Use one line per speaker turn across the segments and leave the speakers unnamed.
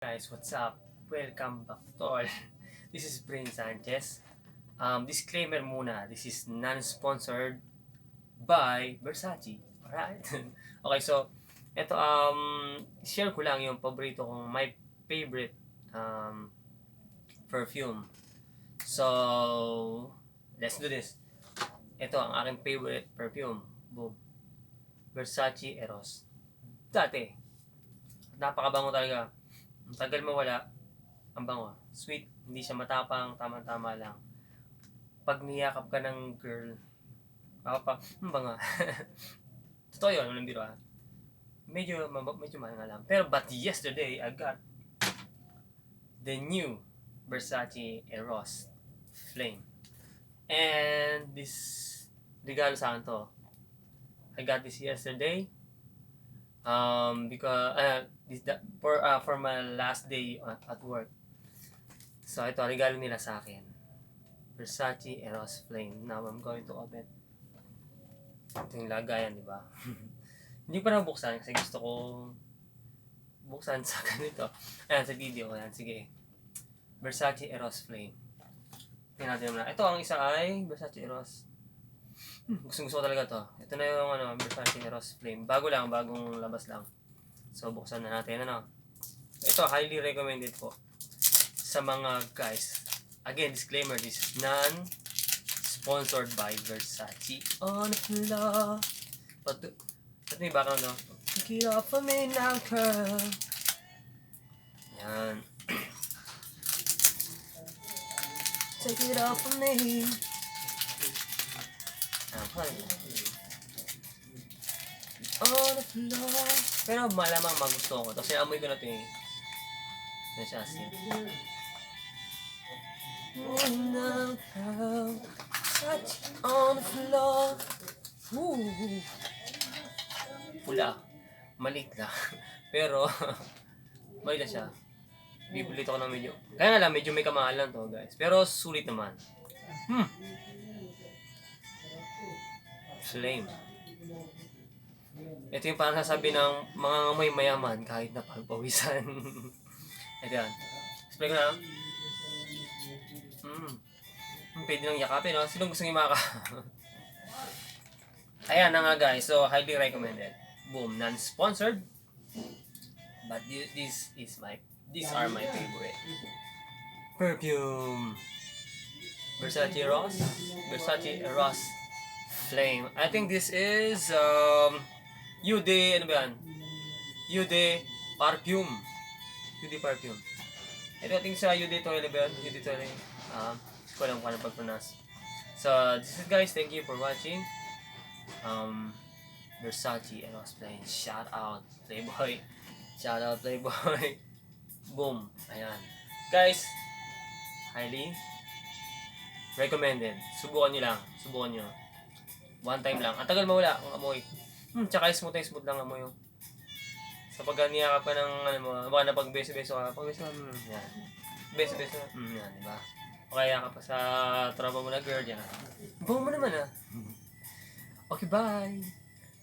Guys, what's up? Welcome back to all. This is Brain Sanchez. Disclaimer muna, this is non-sponsored by Versace. Alright? Okay, so, ito, share ko lang yung paborito kong, my favorite perfume. So, let's do this. Ito, ang aking favorite perfume. Boom. Versace Eros. Dati, napakabango talaga. Ang tagal mawala, ang bango. Sweet, hindi siya matapang, tama-tama lang. Pag niyakap ka ng girl, ang bango. Totoo yun, walang biro ha. Medyo mahal nga lang. Pero but yesterday, I got the new Versace Eros Flame. And this regalo sa akin to. I got this yesterday. Because for my last day at work. So ito regalo nila sa akin. Versace Eros Flame. Now I'm going to open. Ito yung lagayan, di ba? Hindi pa nabuksan kasi gusto ko buksan sa ganito. Ayan, sa video. Ayan, sige. Versace Eros Flame. Tingnan natin naman. Ito ang isa ay Versace Eros. Gusto ko talaga to. Ito na yung Versace Eros Flame. Bagong labas lang. So buksan na natin Ito highly recommended po sa mga guys. Again, disclaimer, this is non-sponsored by Versace. On the floor. But may background Take it off of me now, girl. Yan. Take it off of me. On the floor. Pero malamang magustuhan ko. Kasi amoy ko na ito eh. Yan siya asin. Touch on the floor. Woo. Pula. Maliit lang. Pero, maliit na siya. Bibulit ako ng medyo. Kaya nga lang, medyo may kamahalan to guys. Pero sulit naman. Flame. Ito yung parang sasabi ng mga ngamoy mayaman kahit na pagpawisan. Ito yan. Spray ko na. Pwede nang yakapin, no? Sinong gusto yung Ayan na nga guys. So, highly recommended. Boom. Non-sponsored. But these are my favorite. Perfume. Versace Eros. Versace Eros Flame. I think this is Yude, ano ba yan? Yude Perfume. Yude Perfume. Ito ating sa Yude Toilet ba yan? Yude Toilet. Ko alam kung ano pag-pronounce. So, this is guys. Thank you for watching. Versace Eros Flame. Shout out Playboy. Shout out Playboy. Boom. Ayan. Guys, highly recommended. Subukan nyo lang. Subukan nyo. One time lang. Ang tagal mawala ang amoy. Tsaka smooth lang amoy yung. So pag niyakap ka ng baka na pag beso-beso ka, yan. Beso-beso, yan, diba? O kaya ka pa sa tropa mo na girl, yan. Buo mo naman Okay, bye!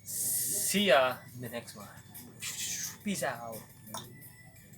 See ya in the next one. Peace out!